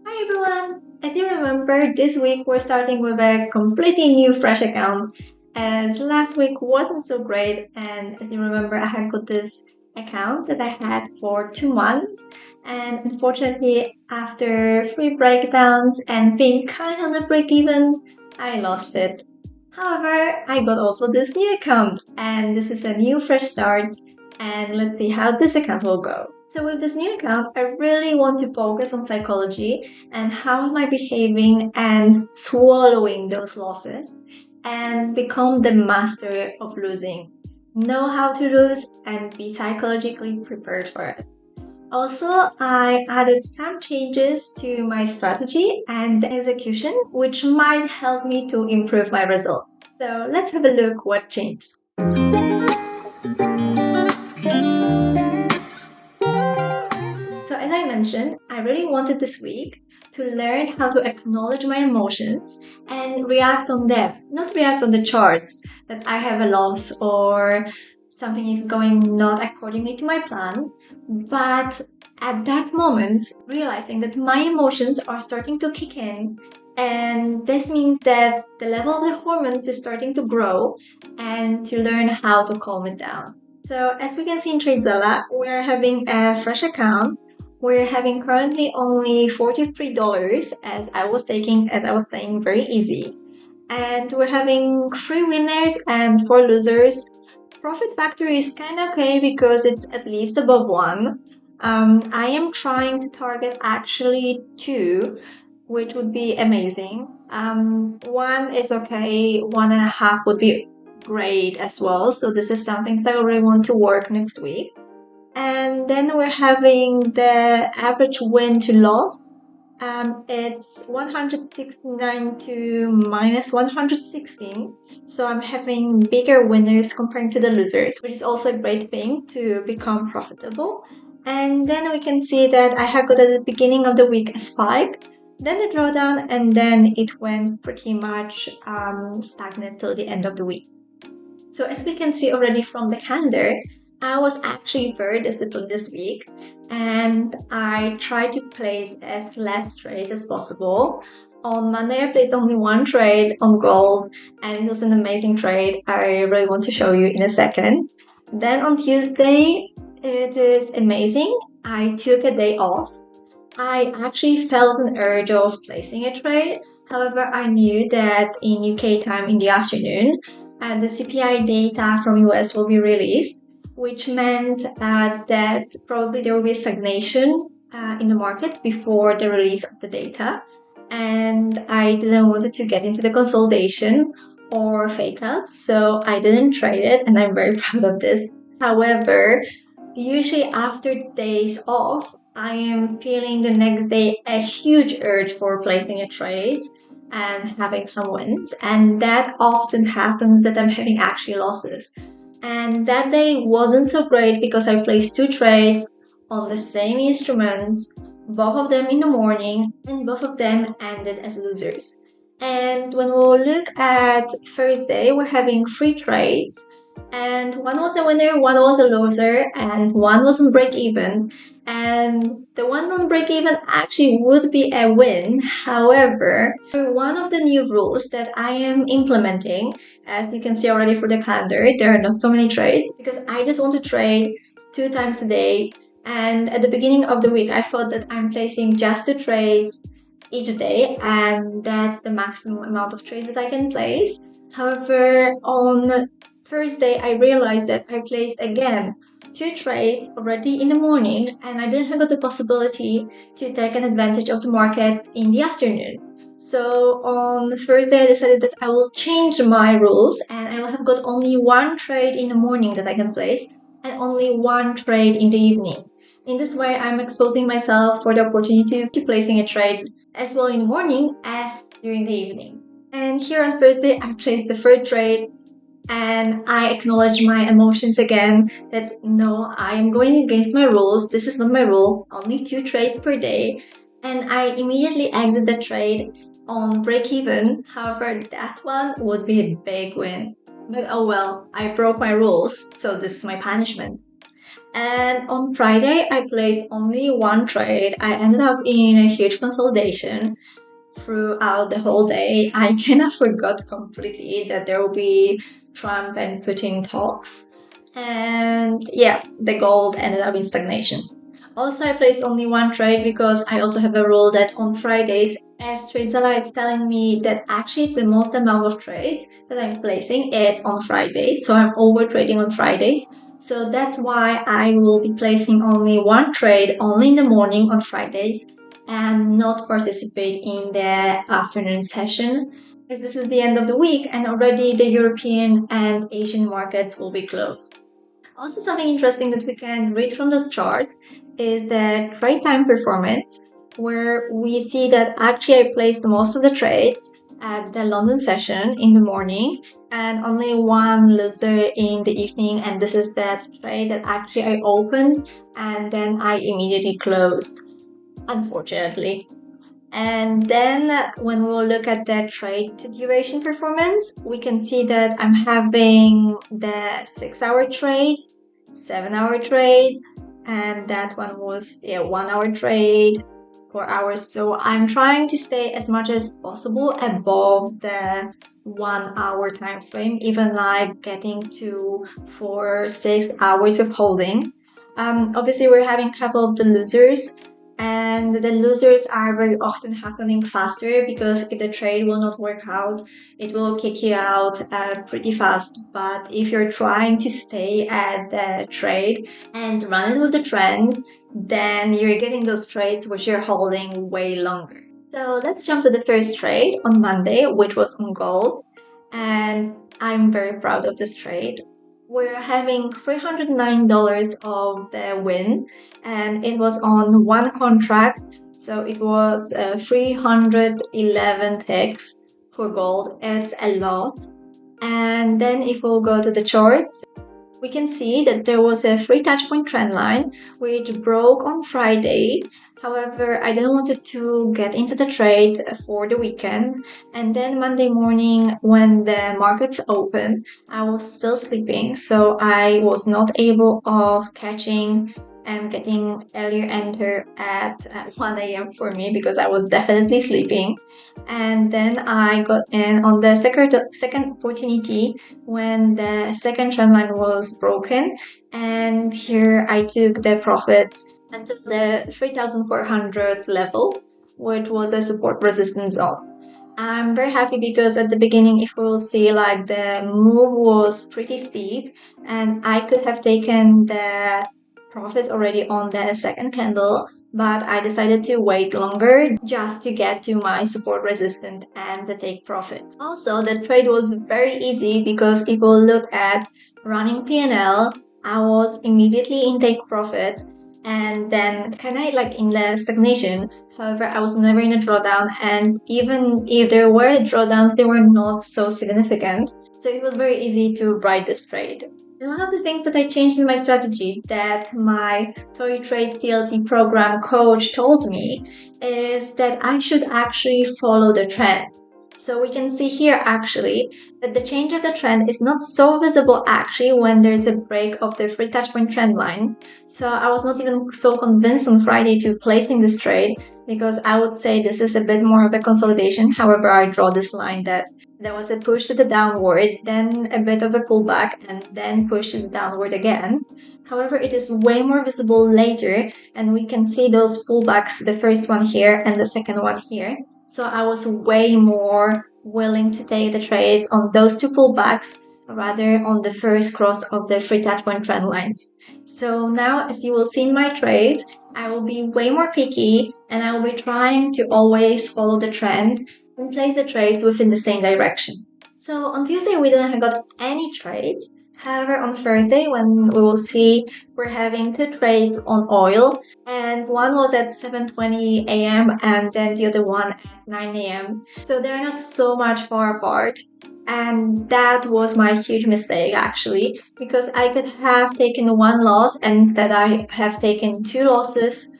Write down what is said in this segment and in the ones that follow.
Hi everyone! As you remember, this week we're starting with a completely new fresh account as last week wasn't so great, and as you remember I had got this account that I had for 2 months, and unfortunately after 3 breakdowns and being kind of on the break even, I lost it. However, I got also this new account and this is a new fresh start, and let's see how this account will go. So with this new account, I really want to focus on psychology and how am I behaving and swallowing those losses and become the master of losing. Know how to lose and be psychologically prepared for it. Also, I added some changes to my strategy and execution, which might help me to improve my results. So let's have a look what changed. So as I mentioned, I really wanted this week to learn how to acknowledge my emotions and react on them, not react on the charts that I have a loss or something is going not accordingly to my plan, but at that moment realizing that my emotions are starting to kick in, and this means that the level of the hormones is starting to grow, and to learn how to calm it down. So as we can see in TradeZilla, we're having a fresh account. We're having currently only $43 as I was saying, very easy. And we're having 3 winners and 4 losers. Profit factor is kind of okay because it's at least above 1. I am trying to target actually 2, which would be amazing. 1 is okay, 1.5 would be great as well. So this is something that I really want to work next week. And then we're having the average win to loss. It's 169 to minus 116. So I'm having bigger winners compared to the losers, which is also a great thing to become profitable. And then we can see that I have got at the beginning of the week a spike, then the drawdown, and then it went pretty much stagnant till the end of the week. So as we can see already from the calendar, I was actually very disciplined this week and I tried to place as less trades as possible. On Monday, I placed only 1 trade on gold and it was an amazing trade. I really want to show you in a second. Then on Tuesday, it is amazing. I took a day off. I actually felt an urge of placing a trade. However, I knew that in UK time in the afternoon, the CPI data from US will be released, which meant that probably there will be a stagnation in the market before the release of the data. And I didn't want to get into the consolidation or fake outs, so I didn't trade it, and I'm very proud of this. However, usually after days off, I am feeling the next day a huge urge for placing a trade and having some wins, and that often happens that I'm having actually losses. And that day wasn't so great because I placed 2 trades on the same instruments, both of them in the morning, and both of them ended as losers. And when we look at Thursday, we're having 3 trades, and 1 was a winner, 1 was a loser, and 1 was on break even. And the one on break even actually would be a win. However, one of the new rules that I am implementing, as you can see already for the calendar, there are not so many trades because I just want to trade 2 times a day. And at the beginning of the week, I thought that I'm placing just 2 trades each day, and that's the maximum amount of trades that I can place. However, on Thursday, I realized that I placed again 2 trades already in the morning, and I didn't have got the possibility to take an advantage of the market in the afternoon. So on Thursday, I decided that I will change my rules and I will have got only 1 trade in the morning that I can place and only 1 trade in the evening. In this way, I'm exposing myself for the opportunity to placing a trade as well in the morning as during the evening. And here on Thursday, I placed the 3rd trade and I acknowledge my emotions again that no, I am going against my rules. This is not my rule. Only 2 trades per day. And I immediately exit the trade on break even. However, that one would be a big win. But oh well, I broke my rules, so this is my punishment. And on Friday, I placed only one trade. I ended up in a huge consolidation throughout the whole day. I kind of forgot completely that there will be Trump and Putin talks. And yeah, the gold ended up in stagnation. Also, I placed only one trade because I also have a rule that on Fridays, as TradeZilla is telling me that actually the most amount of trades that I'm placing is on Fridays. So I'm over trading on Fridays. So that's why I will be placing only one trade only in the morning on Fridays and not participate in the afternoon session, as this is the end of the week and already the European and Asian markets will be closed. Also, something interesting that we can read from those charts is the trade time performance, where we see that actually I placed most of the trades at the London session in the morning and only one loser in the evening, and this is that trade that actually I opened and then I immediately closed, unfortunately. And then when we'll look at the trade duration performance, we can see that I'm having the 6-hour trade, 7-hour trade, and that one was a 1-hour trade, 4 hours. So I'm trying to stay as much as possible above the 1-hour time frame, even like getting to 4-6 hours of holding. Obviously, we're having a couple of the losers, and the losers are very often happening faster because if the trade will not work out, it will kick you out pretty fast. But if you're trying to stay at the trade and run it with the trend, then you're getting those trades which you're holding way longer. So let's jump to the first trade on Monday, which was on gold. And I'm very proud of this trade. We're having $309 of the win, and it was on one contract, so it was 311 ticks for gold. It's a lot. And then if we'll go to the charts, we can see that there was a free touch point trend line which broke on Friday. However, I didn't want to get into the trade for the weekend. And then Monday morning, when the markets opened, I was still sleeping, so I was not able of catching and getting earlier enter at 1 a.m. for me because I was definitely sleeping. And then I got in on the second opportunity when the second trend line was broken, and here I took the profits until the 3,400 level, which was a support resistance zone. I'm very happy because at the beginning, if we will see, like the move was pretty steep, and I could have taken the profits already on the second candle, but I decided to wait longer just to get to my support resistance and the take profit. Also, the trade was very easy because if we look at running P&L, I was immediately in take profit and then kind of like in the stagnation. However, I was never in a drawdown, and even if there were drawdowns, they were not so significant. So it was very easy to ride this trade. And one of the things that I changed in my strategy that my Toy Trade TLT program coach told me is that I should actually follow the trend. So we can see here actually that the change of the trend is not so visible actually when there's a break of the free touch point trend line. So I was not even so convinced on Friday to placing this trade because I would say this is a bit more of a consolidation. However, I draw this line that there was a push to the downward, then a bit of a pullback, and then push to the downward again. However, it is way more visible later, and we can see those pullbacks, the first one here and the second one here. So I was way more willing to take the trades on those two pullbacks rather on the first cross of the free touch point trend lines. So now, as you will see in my trades, I will be way more picky and I will be trying to always follow the trend and place the trades within the same direction. So on Tuesday, we didn't got any trades. However, on Thursday, when we will see, we're having two trades on oil, and one was at 7:20 a.m. and then the other one at 9 a.m. So they're not so much far apart. And that was my huge mistake actually, because I could have taken one loss and instead I have taken two losses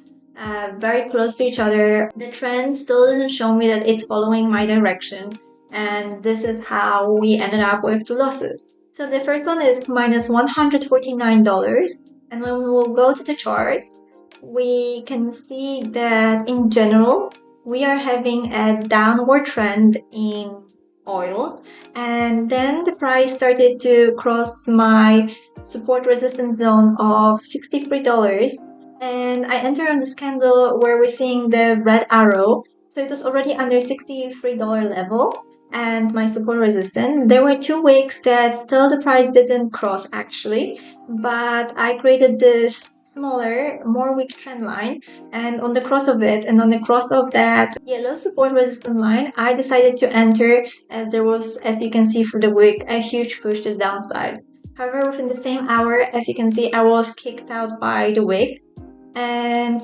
very close to each other. The trend still didn't show me that it's following my direction, and this is how we ended up with two losses. So the first one is minus $149, And when we will go to the charts, we can see that in general, we are having a downward trend in oil. And then the price started to cross my support resistance zone of $63. And I entered on this candle where we're seeing the red arrow. So it was already under $63 level and my support resistance. There were 2 weeks that still the price didn't cross actually, but I created this smaller, more weak trend line, and on the cross of it and on the cross of that yellow support resistance line, I decided to enter as there was, as you can see for the week, a huge push to the downside. However, within the same hour, as you can see, I was kicked out by the wick. And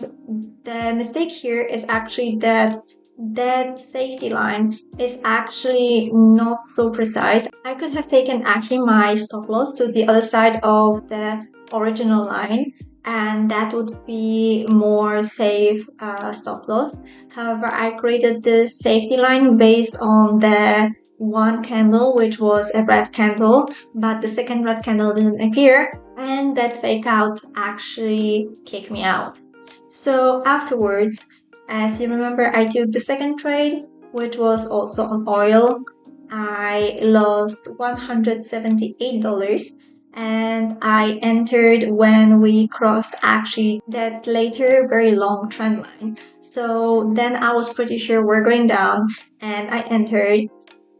the mistake here is actually that safety line is actually not so precise. I could have taken actually my stop loss to the other side of the original line, and that would be more safe stop loss. However, I created this safety line based on the one candle, which was a red candle, but the second red candle didn't appear, and that fake out actually kicked me out. So afterwards, as you remember, I took the second trade, which was also on oil. I lost $178 and I entered when we crossed actually that later very long trend line. So then I was pretty sure we're going down and I entered,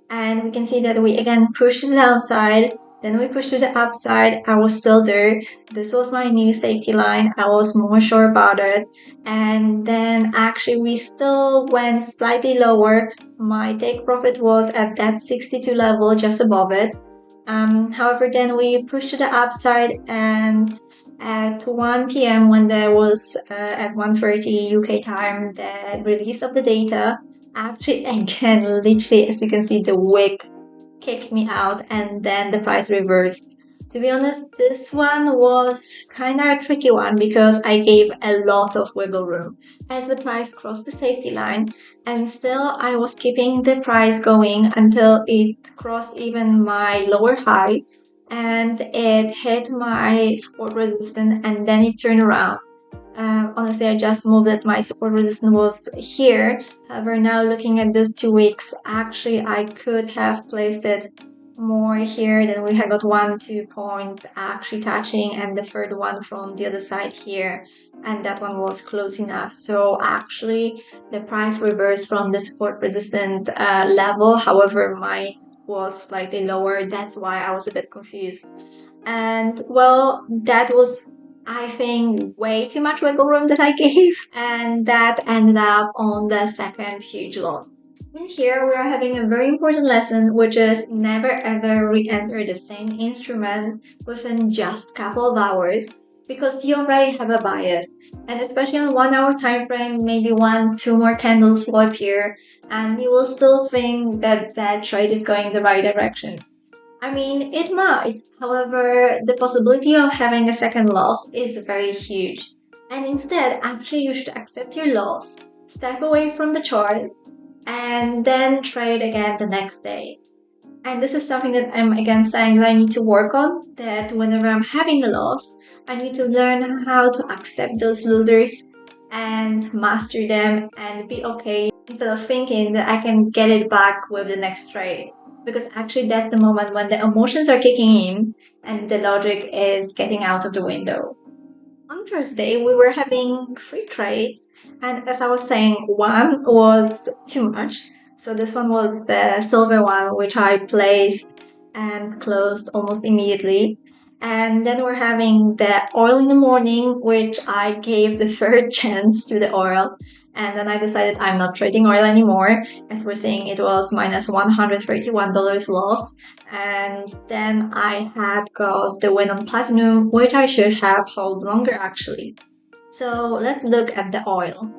and we can see that we again pushed to the downside, then we pushed to the upside. I was still there. This was my new safety line. I was more sure about it. And then actually we still went slightly lower. My take profit was at that 62 level, just above it. However, then we pushed to the upside, and at 1 p.m. when there was at 1:30 UK time the release of the data, actually again literally as you can see the wick kicked me out and then the price reversed. To be honest, this one was kind of a tricky one because I gave a lot of wiggle room as the price crossed the safety line, and still I was keeping the price going until it crossed even my lower high and it hit my support resistance and then it turned around. Honestly, I just moved that my support resistance was here. However, now looking at those 2 weeks, actually I could have placed it more here. Then we have got 1-2 points actually touching, and the third one from the other side here, and that one was close enough. So actually the price reversed from the support resistant level. However, mine was slightly lower. That's why I was a bit confused. And well, that was, I think, way too much wiggle room that I gave, and that ended up on the second huge loss. In here, we are having a very important lesson, which is never ever re-enter the same instrument within just a couple of hours, because you already have a bias. And especially on 1 hour time frame, maybe 1-2 more candles will appear, and you will still think that that trade is going the right direction. I mean, it might. However, the possibility of having a second loss is very huge. And instead, actually, you should accept your loss, step away from the charts, and then trade again the next day. And this is something that I'm again saying that I need to work on, that whenever I'm having a loss, I need to learn how to accept those losers and master them and be okay instead of thinking that I can get it back with the next trade. Because actually that's the moment when the emotions are kicking in and the logic is getting out of the window. On Thursday, we were having 3 trades, and as I was saying, one was too much. So this one was the silver one, which I placed and closed almost immediately. And then we're having the oil in the morning, which I gave the third chance to the oil. And then I decided I'm not trading oil anymore. As we're seeing, it was minus $131 loss. And then I had got the win on platinum, which I should have held longer actually. So let's look at the oil.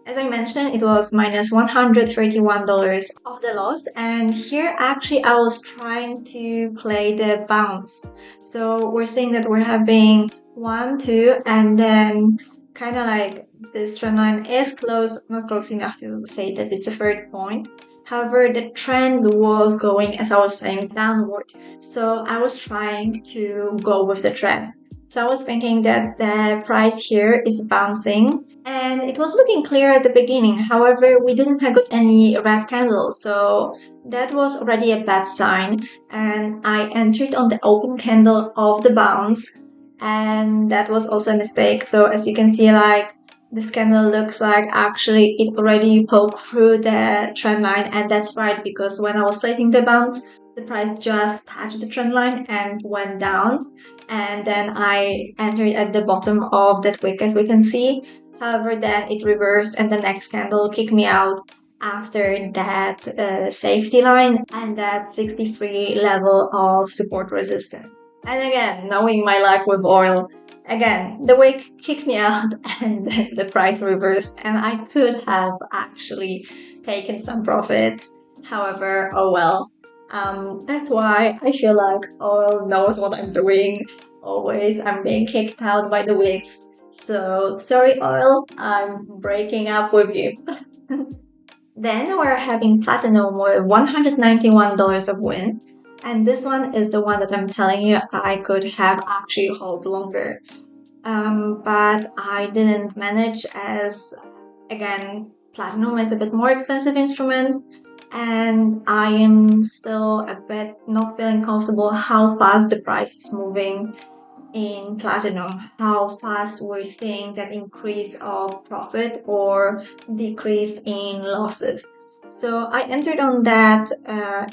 As I mentioned, it was minus $131 of the loss, and here actually I was trying to play the bounce. So we're seeing that we're having 1, 2, and then kind of like this trend line is close, but not close enough to say that it's a third point. However, the trend was going, as I was saying, downward. So I was trying to go with the trend. So I was thinking that the price here is bouncing and it was looking clear at the beginning. However, we didn't have got any red candles. So that was already a bad sign. And I entered on the open candle of the bounce. And that was also a mistake. So as you can see, like, this candle looks like actually it already poked through the trend line, and that's right, because when I was placing the bounce, the price just touched the trend line and went down, and then I entered at the bottom of that wick, as we can see. However, then it reversed and the next candle kicked me out after that safety line and that 63 level of support resistance. And again, knowing my luck with oil, again, the wick kicked me out and the price reversed, and I could have actually taken some profits. However, oh well. That's why I feel like oil knows what I'm doing. Always I'm being kicked out by the wicks. So sorry oil, I'm breaking up with you. Then we're having platinum with $191 of win. And this one is the one that I'm telling you I could have actually held longer. But I didn't manage, as again, platinum is a bit more expensive instrument, and I am still a bit not feeling comfortable how fast the price is moving in platinum, how fast we're seeing that increase of profit or decrease in losses. So I entered on that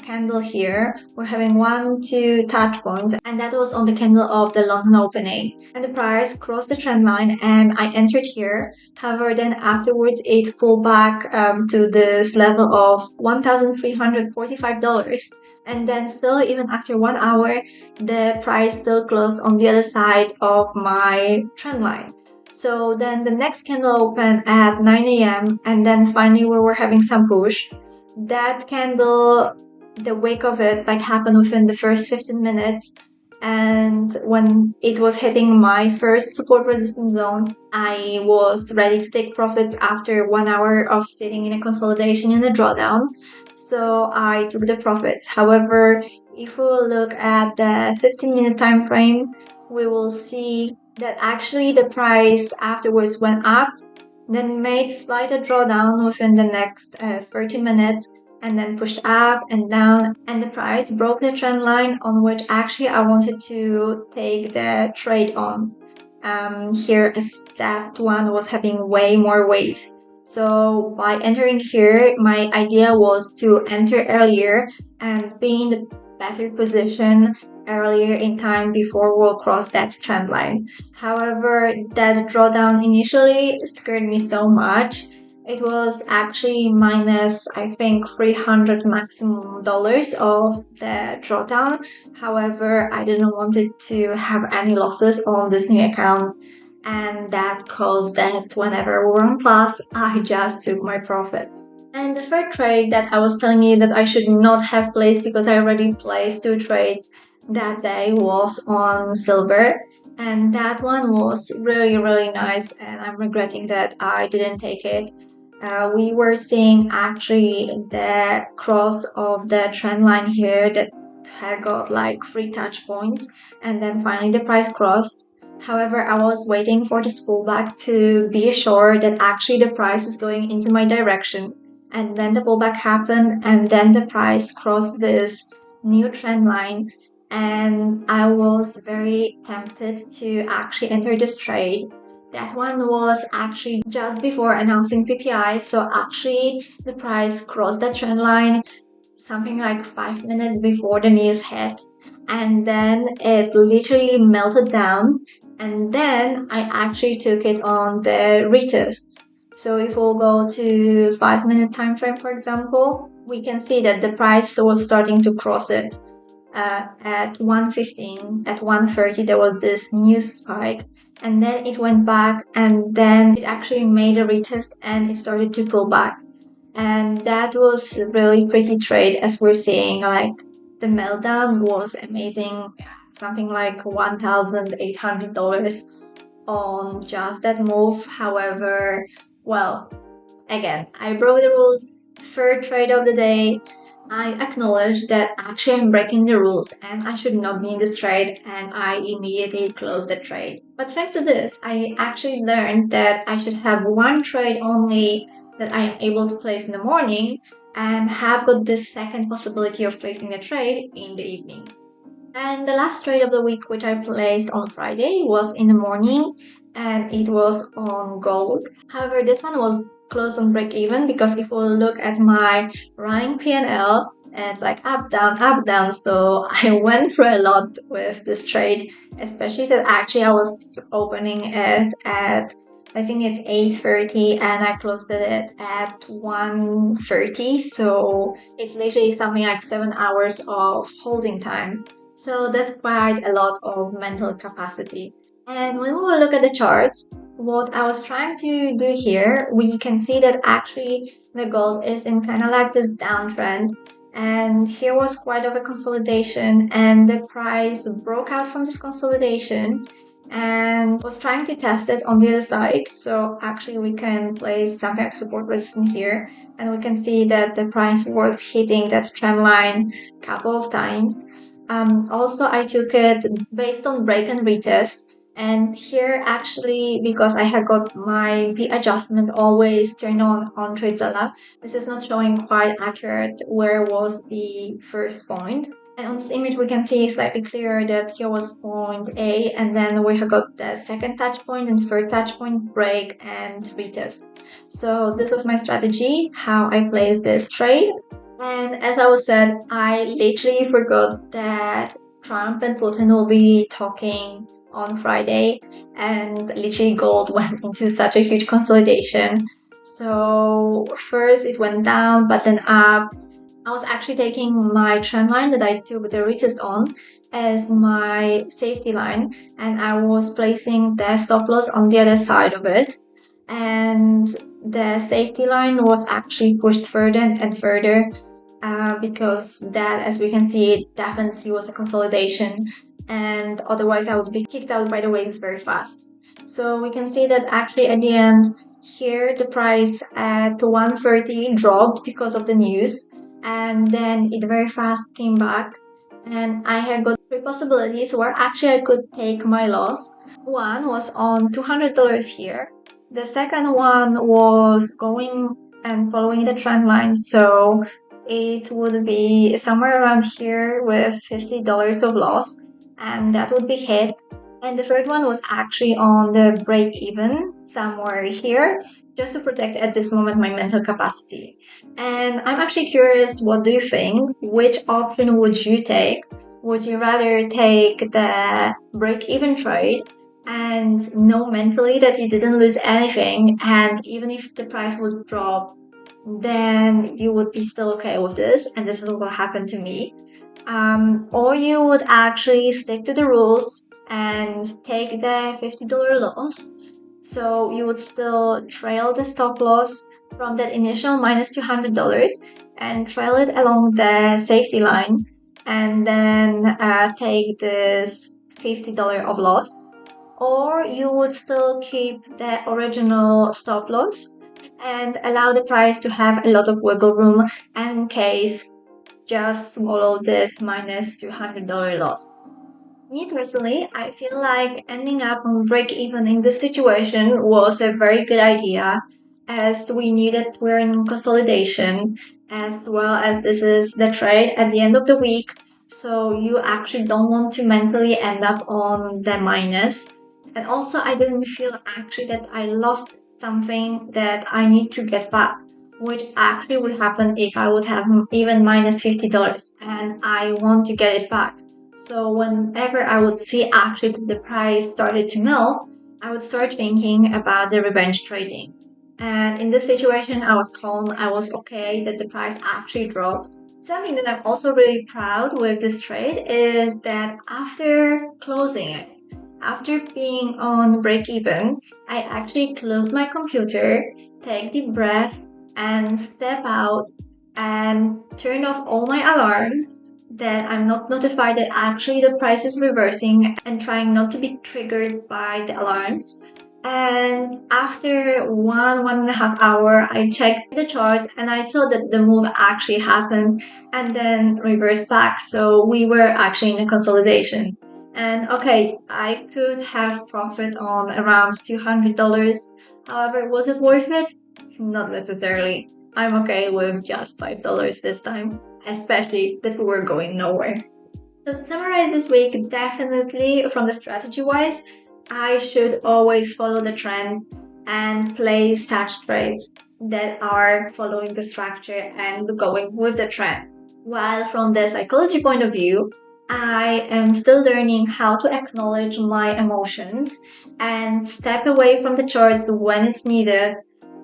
candle here. We're having 1-2 touch points, and that was on the candle of the London opening. And the price crossed the trend line, and I entered here. However, then afterwards it pulled back to this level of $1,345. And then still, even after 1 hour, the price still closed on the other side of my trend line. So then the next candle opened at 9 a.m. and then finally we were having some push. That candle, the wake of it, like, happened within the first 15 minutes. And when it was hitting my first support resistance zone, I was ready to take profits after 1 hour of sitting in a consolidation in a drawdown. So I took the profits. However, if we will look at the 15-minute time frame, we will see that actually the price afterwards went up, then made slight drawdown within the next 30 minutes, and then pushed up and down, and the price broke the trend line on which actually I wanted to take the trade on. Here, as that one was having way more weight. So by entering here, my idea was to enter earlier and be in the better position earlier in time before we'll cross that trend line. However, that drawdown initially scared me so much. It was actually minus, I think, $300 maximum dollars of the drawdown. However, I didn't want it to have any losses on this new account, and that caused that whenever we were on plus, I just took my profits. And the third trade that I was telling you that I should not have placed because I already placed 2 trades that day was on silver, and that one was really nice, and I'm regretting that I didn't take it. We were seeing actually the cross of the trend line here that had got like 3 touch points, and then finally the price crossed. However, I was waiting for this pullback to be sure that actually the price is going into my direction, and then the pullback happened, and then the price crossed this new trend line, and I was very tempted to actually enter this trade. That one was actually just before announcing PPI, so actually the price crossed the trend line something like 5 minutes before the news hit, and then it literally melted down, and then I actually took it on the retest. So if we'll go to 5-minute time frame, for example, we can see that the price was starting to cross it. At 1:15, at 1:30 there was this news spike, and then it went back, and then it actually made a retest and it started to pull back. And that was really pretty trade, as we're seeing, like, the meltdown was amazing, something like $1,800 on just that move. However, well, again, I broke the rules, third trade of the day, I acknowledge that actually I'm breaking the rules and I should not be in this trade, and I immediately close the trade. But thanks to this, I actually learned that I should have one trade only that I am able to place in the morning, and have got this second possibility of placing the trade in the evening. And the last trade of the week, which I placed on Friday, was in the morning, and it was on gold. However, this one was close on break even, because if we look at my running P&L, it's like up, down, up, down. So I went through a lot with this trade, especially that actually I was opening it at, I think it's 8:30, and I closed it at 1:30. So it's literally something like 7 hours of holding time. So that's quite a lot of mental capacity. And when we look at the charts, what I was trying to do here, we can see that actually the gold is in kind of like this downtrend. And here was quite of a consolidation, and the price broke out from this consolidation and was trying to test it on the other side. So actually we can place something like support resistance here, and we can see that the price was hitting that trend line a couple of times. Also, I took it based on break and retest. And here actually, because I had got my P adjustment always turned on TradeZilla, this is not showing quite accurate where was the first point. And on this image, we can see slightly clearer that here was point A, and then we have got the second touch point and third touch point, break and retest. So this was my strategy, how I placed this trade. And as I was said, I literally forgot that Trump and Putin will be talking on Friday, and literally gold went into such a huge consolidation. So first it went down, but then up. I was actually taking my trend line that I took the retest on as my safety line, and I was placing the stop loss on the other side of it. And the safety line was actually pushed further and further, because that, as we can see, it definitely was a consolidation, and otherwise I would be kicked out by the waves very fast. So we can see that actually at the end here the price at 130 dropped because of the news, and then it very fast came back, and I had got three possibilities where actually I could take my loss. One was on $200 here. The second one was going and following the trend line, so it would be somewhere around here with $50 of loss, and that would be hit. And the third one was actually on the break even, somewhere here, just to protect at this moment my mental capacity. And I'm actually curious, what do you think? Which option would you take? Would you rather take the break even trade and know mentally that you didn't lose anything, and even if the price would drop, then you would be still okay with this, and this is what happened to me? Or you would actually stick to the rules and take the $50 loss. So you would still trail the stop loss from that initial minus $200 and trail it along the safety line, and then take this $50 of loss. Or you would still keep the original stop loss and allow the price to have a lot of wiggle room in case just swallow this minus $200 loss. Me personally, I feel like ending up on break even in this situation was a very good idea, as we knew that we're in consolidation, as well as this is the trade at the end of the week, so you actually don't want to mentally end up on the minus. And also, I didn't feel actually that I lost something that I need to get back, which actually would happen if I would have even minus $50 and I want to get it back. So whenever I would see actually that the price started to melt, I would start thinking about the revenge trading. And in this situation, I was calm, I was okay that the price actually dropped. Something that I'm also really proud with this trade is that after closing it, after being on break even, I actually closed my computer, take deep breaths, and step out and turn off all my alarms, that I'm not notified that actually the price is reversing, and trying not to be triggered by the alarms. And after 1.5 hours, I checked the charts and I saw that the move actually happened and then reversed back. So we were actually in a consolidation. And okay, I could have profit on around $200. However, was it worth it? Not necessarily. I'm okay with just $5 this time, especially that we were going nowhere. So to summarize this week, definitely from the strategy wise, I should always follow the trend and place such trades that are following the structure and going with the trend. While from the psychology point of view, I am still learning how to acknowledge my emotions and step away from the charts when it's needed.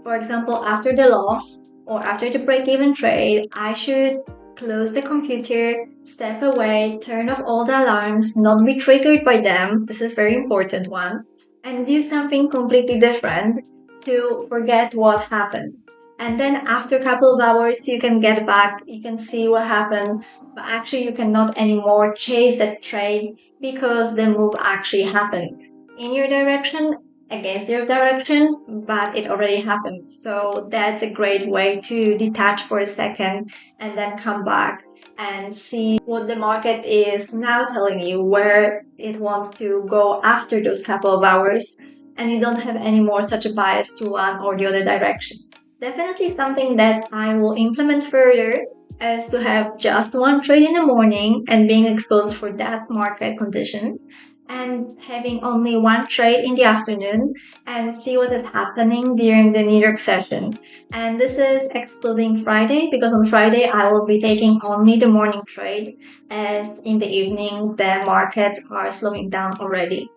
For example, after the loss or after the break-even trade, I should close the computer, step away, turn off all the alarms, not be triggered by them. This is very important one. And do something completely different to forget what happened. And then after a couple of hours, you can get back, you can see what happened, but actually you cannot anymore chase that trade because the move actually happened in your direction, against your direction, but it already happened. So that's a great way to detach for a second and then come back and see what the market is now telling you, where it wants to go after those couple of hours, and you don't have any more such a bias to one or the other direction. Definitely something that I will implement further is to have just one trade in the morning and being exposed for that market conditions, and having only one trade in the afternoon and see what is happening during the New York session. And this is excluding Friday, because on Friday I will be taking only the morning trade, as in the evening the markets are slowing down already.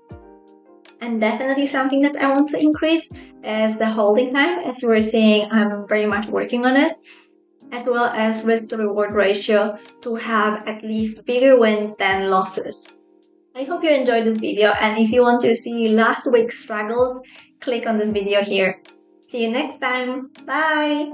And definitely something that I want to increase is the holding time. As we're seeing, I'm very much working on it, as well as risk to reward ratio to have at least bigger wins than losses. I hope you enjoyed this video, and if you want to see last week's struggles, click on this video here. See you next time. Bye!